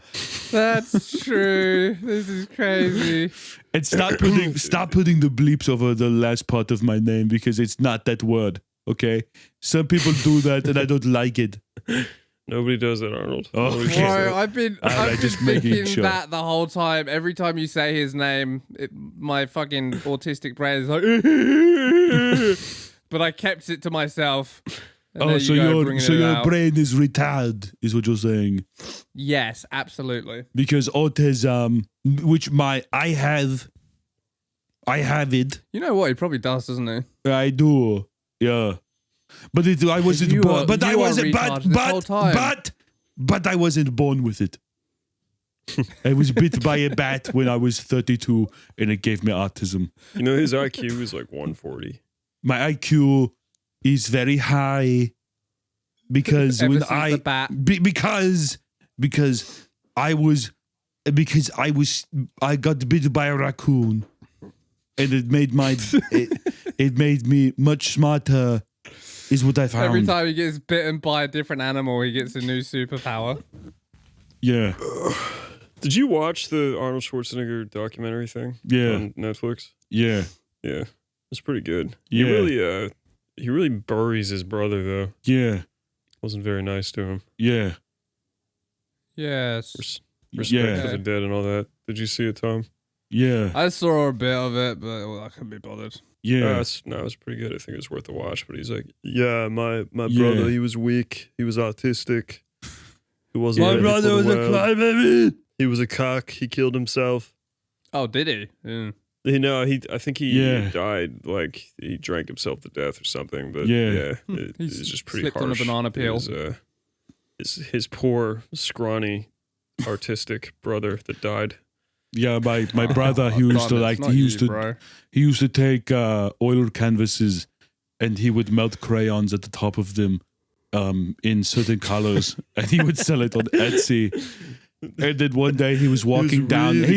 That's true. This is crazy. and stop putting the bleeps over the last part of my name because it's not that word. Okay, some people do that, and I don't like it. Nobody does that, Arnold. Oh, Nobody okay. does Bro, that. I've been just making thinking sure. that the whole time. Every time you say his name, my fucking autistic brain is like, but I kept it to myself. And there So you go, your bringing it out. brain is retarded, is what you're saying? Yes, absolutely. Because autism, which I have it. You know what? He probably does, doesn't he? I do, yeah. But I wasn't You born. are- But I you are wasn't. retarded this whole time. But I wasn't born with it. I was bit by a bat when I was 32, and it gave me autism. You know, his IQ is like 140. My IQ is very high because Ever when since the bat. I got bitten by a raccoon, and it made it made me much smarter. Is what I found. Every time he gets bitten by a different animal, he gets a new superpower. Yeah, Did you watch the Arnold Schwarzenegger documentary thing? Yeah. On Netflix? yeah, Yeah. It's pretty good. Yeah. He really buries his brother though. yeah, Wasn't very nice to him. yeah, Yes. Respect Yeah. for the dead and all that. Did you see it, Tom? yeah, I saw a bit of it, but I couldn't be bothered. yeah. No, it was pretty good. I think it's worth a watch. But he's like, yeah, my Yeah. brother, he was weak. He was autistic. He wasn't. My ready for brother the was a world. crybaby. He was a cock. He killed himself. Oh, did he? Yeah. I think he Yeah. died, like he drank himself to death or something. But Yeah. it's just pretty slipped on a harsh. banana peel. His poor, scrawny, artistic brother that died. Yeah, my brother, he used to Damn, like it's not he used you, to bro. he used to take oil canvases, and he would melt crayons at the top of them, in certain colors, and he would sell it on Etsy. And then one day he was walking down. really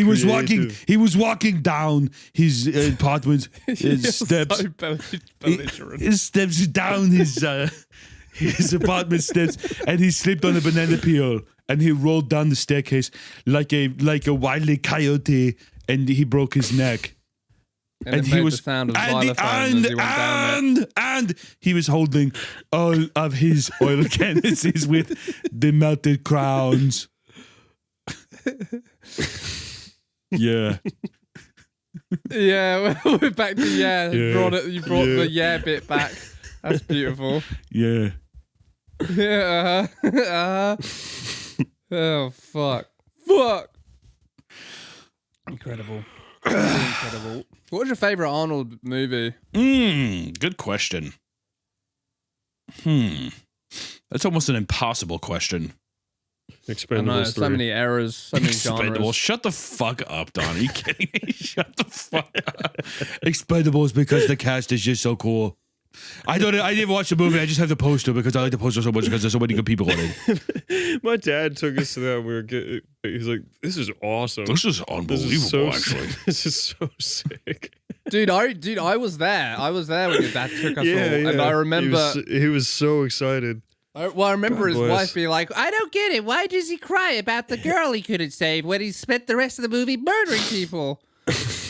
He was walking down his apartment steps. So belligerent. His steps down his apartment steps, and he slipped on a banana peel, and he rolled down the staircase like a wily coyote, and he broke his neck. And, it he made was the sound of xylophone as he went down and he was holding all of his oil canvases with the melted crowns. Yeah, Yeah, we're back to yeah. You brought the yeah bit back. That's beautiful. yeah. Yeah. Oh fuck. Incredible. Incredible. What was your favorite Arnold movie? Good question. That's almost an impossible question. I Expendables know, so 3. many errors, so many Expendables. genres. Shut the fuck up, Don. Are you kidding me? Shut the fuck up. Expendables because the cast is just so cool. I didn't watch the movie. I just have the poster because I like the poster so much because there's so many good people in it. My dad took us to that. He's like, "This is awesome. This is This unbelievable, is so actually. This is so sick." Dude, I was there. I was there when your dad took us all, and I remember. he was so excited. I remember his bless. wife being like, I don't get it. Why does he cry about the girl he couldn't save when he spent the rest of the movie murdering people?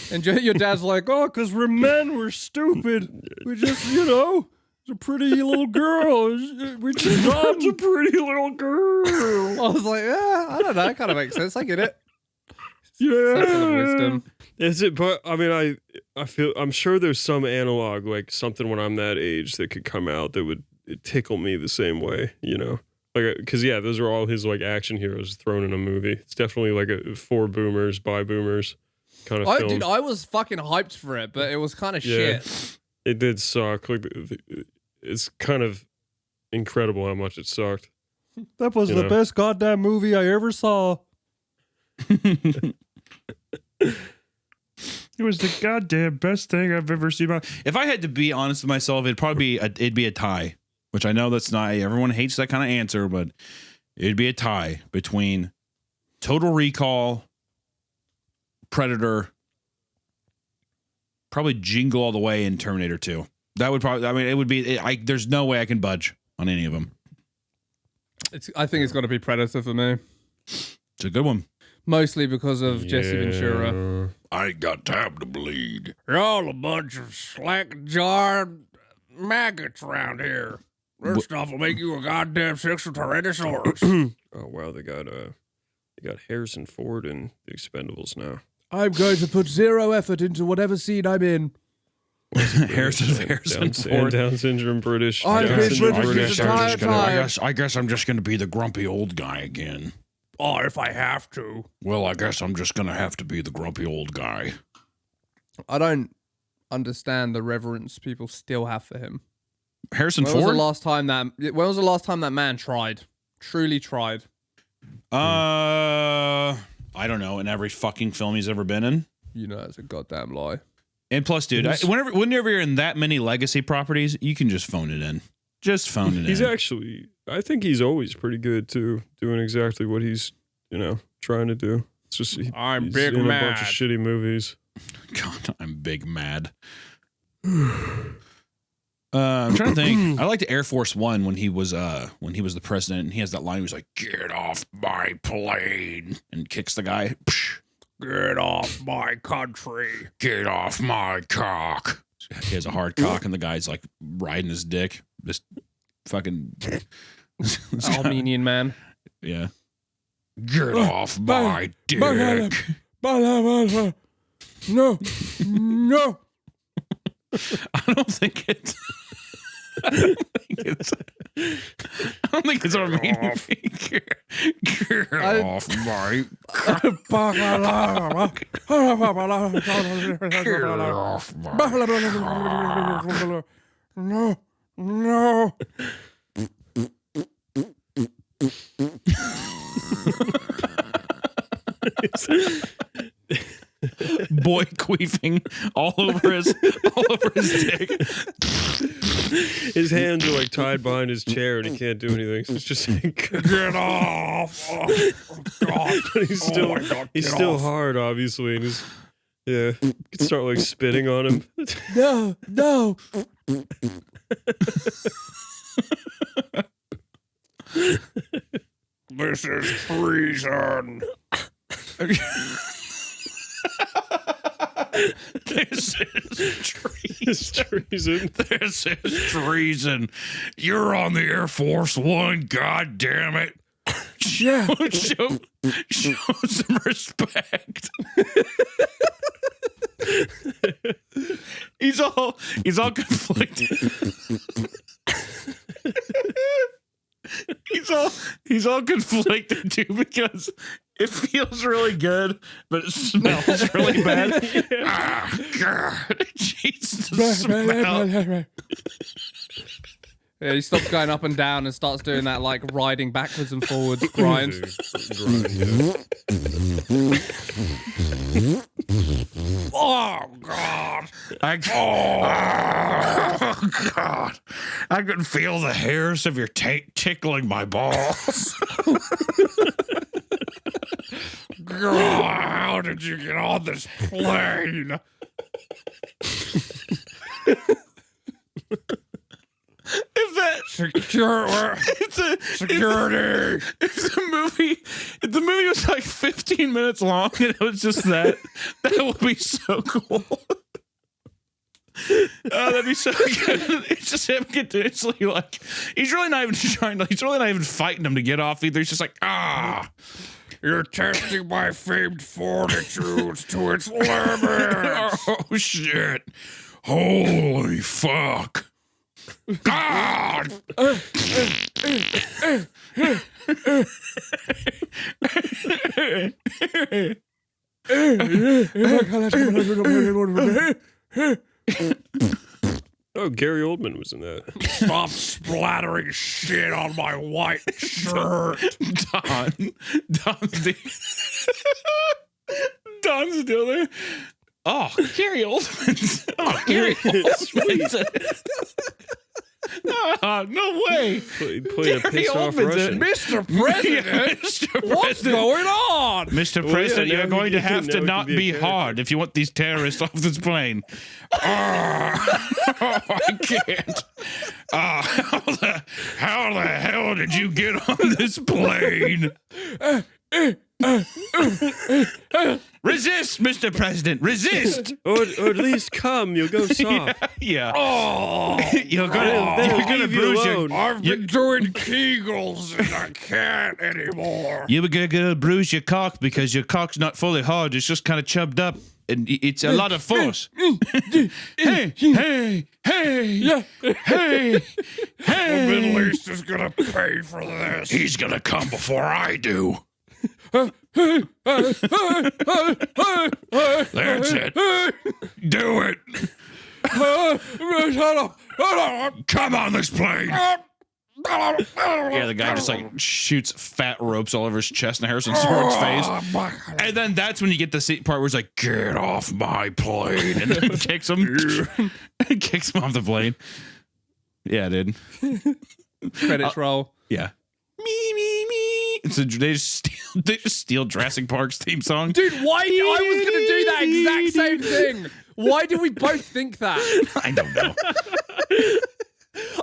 and your dad's like, oh, because we're men, we're stupid. We just, it's a pretty little girl. We just It's a pretty little girl. I was like, yeah, I don't know. It kind of makes sense. I get it. Yeah. Full of wisdom. Is it? But I mean, I'm sure there's some analog, like something when I'm that age that could come out that would tickle me the same way, Like, because yeah, those are all his like action heroes thrown in a movie. It's definitely like a for boomers, by boomers kind of film. Dude, I was fucking hyped for it, but it was kind of Yeah. shit. It did suck. Like, it's kind of incredible how much it sucked. That was the best goddamn movie I ever saw. It was the goddamn best thing I've ever seen. If I had to be honest with myself, it'd be a tie. Which I know that's not, everyone hates that kind of answer, but it'd be a tie between Total Recall, Predator, probably Jingle All the Way, and Terminator 2. That would probably, it would be, there's no way I can budge on any of them. I think it's got to be Predator for me. It's a good one. Mostly because of Jesse Ventura. I ain't got time to bleed. You're all a bunch of slack-jawed maggots around here. This stuff will make you a goddamn sexual tyrannosaurus. Oh wow, they got Harrison Ford in the Expendables now. I'm going to put zero effort into whatever scene I'm in. Harrison Ford. Down syndrome British. I've Down been syndrome British the entire time. I guess I'm just gonna be the grumpy old guy again. Oh, if I have to. Well, I guess I'm just gonna have to be the grumpy old guy. I don't understand the reverence people still have for him. Harrison When was Ford? the last time that man tried? Truly tried. I don't know. In every fucking film he's ever been in. You know, it's a goddamn lie. And plus, dude, whenever you're in that many legacy properties, you can just phone it in. Just phone it He's in. actually, I think he's always pretty good too, doing exactly what he's, trying to do. It's just I'm he's big in mad. a bunch of shitty movies. God, I'm big mad. I'm trying to think. I liked Airforce One when he was the president, and he has that line. He was like, "Get off my plane," and kicks the guy. Psh, Get off my country. get off my cock. He has a hard cock, and the guy's like riding his dick. This fucking Armenian man. yeah. Get off my dick. No. No. I don't think it's. I don't think it's Armenian. Get off my Get off my No. No. Boy queefing all over his dick. His hands are like tied behind his chair and he can't do anything. So it's just like, Get off. Oh, God. but he's still hard, obviously, and he's you could start like spitting on him. No. No. This is treason. This is treason. This is treason. You're on the Air Force One, god damn it. Yeah. Show some respect. He's all conflicted. He's all conflicted too, because it feels really good, but it smells really bad. Ah, God. Jesus, the smell. Yeah, he stops going up and down and starts doing that like riding backwards and forwards grind. Oh, God. Oh, God. I can feel the hairs of your taint tickling my balls. God, how did you get on this plane? If that Security. if the movie was like 15 minutes long and it was just that would be so cool. Oh, that'd be so good. It's just him continuously like he's really not even fighting him to get off either. He's just like, You're testing my famed fortitudes to its limit. Oh, shit. Holy fuck. God! Oh, Gary Oldman was in that. Stop splattering shit on my white shirt. Don's still there. Oh, Gary Oldman. Oh, Gary Oldman. No way. Played a Gary pissed off Oldman's Russian. Mr. President, what's going on? Mr. Well, President, yeah, you're now going he to have to can not be a be character. hard if you want these terrorists off this plane. I can't. How the hell did you get on this plane? Resist, Mr. President. Resist. or at least come. You'll go soft. Yeah. Oh, You're gonna bruise your. I've been doing Kegels and I can't anymore. You're gonna bruise your cock because your cock's not fully hard. It's just kind of chubbed up, and it's a lot of force. Hey, hey, hey, hey, hey. Middle East is gonna pay for this. He's gonna come before I do. That's it. Do it. Come on this plane. Yeah, the guy just like shoots fat ropes all over his chest and Harrison Ford's face. And then that's when you get the part where it's like, get off my plane. And then kicks him. Kicks him off the plane. Yeah, dude. Credits roll. Yeah. Me. So they just steal Jurassic Park's theme song. Dude, why? I was gonna do that exact same thing. Why did we both think that? I don't know.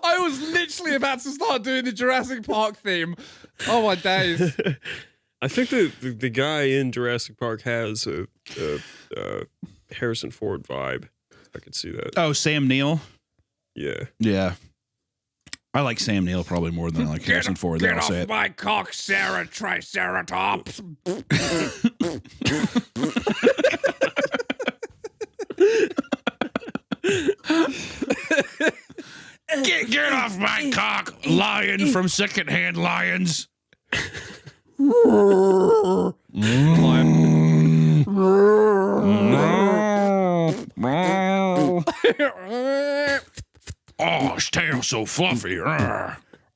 I was literally about to start doing the Jurassic Park theme. Oh my days. I think the guy in Jurassic Park has a Harrison Ford vibe. I could see that. Oh, Sam Neill. Yeah. Yeah. I like Sam Neill probably more than I like Harrison Ford. Then I'll say it. my cock, Sarah Triceratops. Get off my cock, lion from Secondhand Lions. Oh, his tail's so fluffy.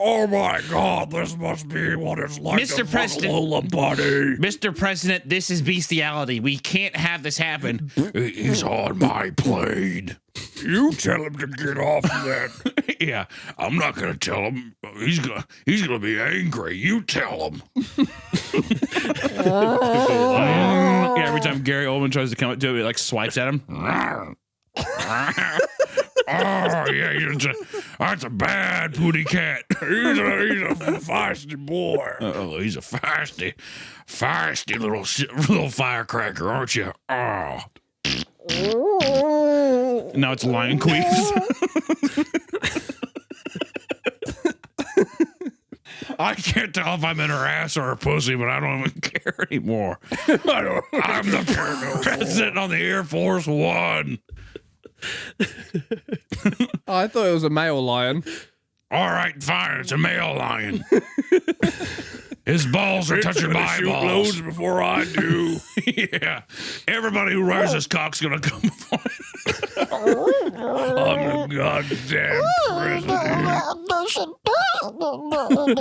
Oh my God, this must be what it's like Mr. President. buddy. Mr. President, this is bestiality. We can't have this happen. He's on my plane. You tell him to get off that. Yeah, I'm not gonna tell him. He's gonna be angry. You tell him. Yeah, every time Gary Oldman tries to come up to it, it like swipes at him. Oh yeah, that's a bad pooty cat. He's a feisty boy. Oh, he's a feisty little firecracker, aren't you? Oh. Now it's Lion Queens. I can't tell if I'm in her ass or her pussy, but I don't even care anymore. I'm the president on the Air Force One. Oh, I thought it was a male lion. All right, fine. It's a male lion. His balls are touching my balls before I do. Yeah, everybody who rides this cock's gonna come before. I'm the goddamn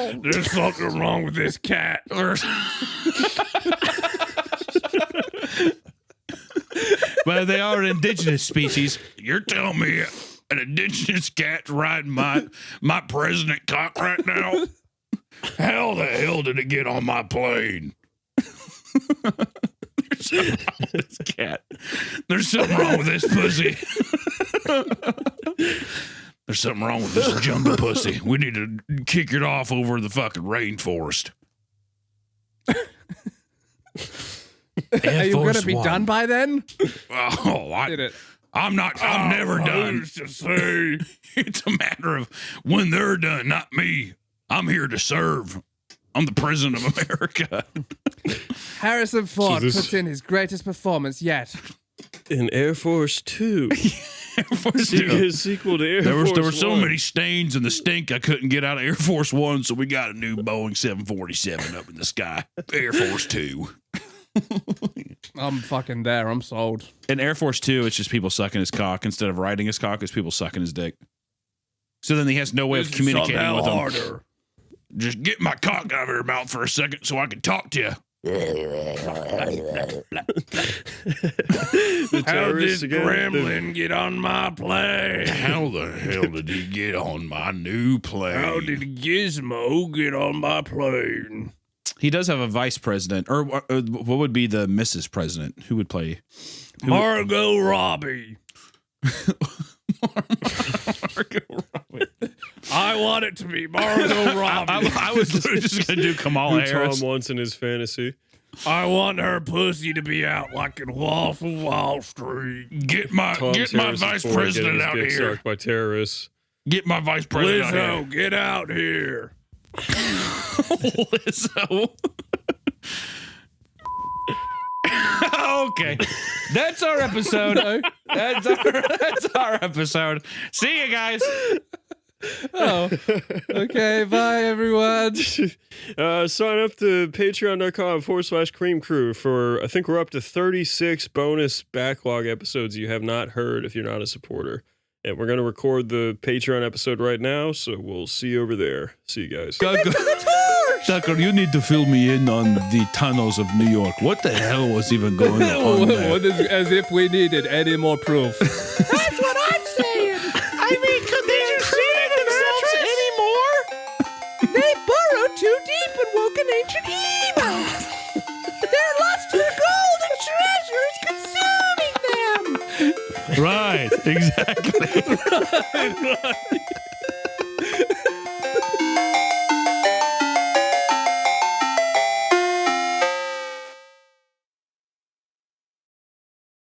president. There's something wrong with this cat. But they are an indigenous species. You're telling me an indigenous cat's riding my president cock right now? How the hell did it get on my plane? There's something wrong with this cat. There's something wrong with this pussy. There's something wrong with this jungle pussy. We need to kick it off over the fucking rainforest. Are you going to be done by then? Oh, Did it? I'm never done. Who's to say? It's a matter of when they're done, not me. I'm here to serve. I'm the president of America. Harrison Ford So this- puts in his greatest performance yet. In Air Force 2. Air Force His sequel to Air There Force were so One. many stains in the stink I couldn't get out of Air Force One, so we got a new Boeing 747 up in the sky. Air Force 2. I'm fucking there. I'm sold. In Air Force 2, it's just people sucking his cock. Instead of riding his cock, it's people sucking his dick. So then he has no way of communicating with them. Harder. Just get my cock out of your mouth for a second so I can talk to you. How did this gremlin get on my plane? How the hell did he get on my new plane? How did Gizmo get on my plane? He does have a vice president. Or what would be the Mrs. President? Who would play? Margot Robbie. I want it to be Margot Robbie. I was just going to do Kamala Who Harris. Tom wants in his fantasy. I want her pussy to be out like in Wolf of Wall Street. Get my vice president out getting his dick here. sucked by terrorists. Get my vice president out Lizzo, here. get out here. Lizzo. Okay, that's our episode. That's our episode. See you guys. Oh, okay. Bye, everyone. Sign up to patreon.com/cream crew for, I think we're up to 36 bonus backlog episodes you have not heard if you're not a supporter. And we're going to record the Patreon episode right now, so we'll see you over there. See you guys. Tucker, you need to fill me in on the tunnels of New York. What the hell was even going on there? What is, as if we needed any more proof. That's what I'm saying. I mean, could they just see themselves anymore? They burrowed too deep and woke an ancient evil. Their lust for gold and treasure is consuming them. Right, exactly. Right.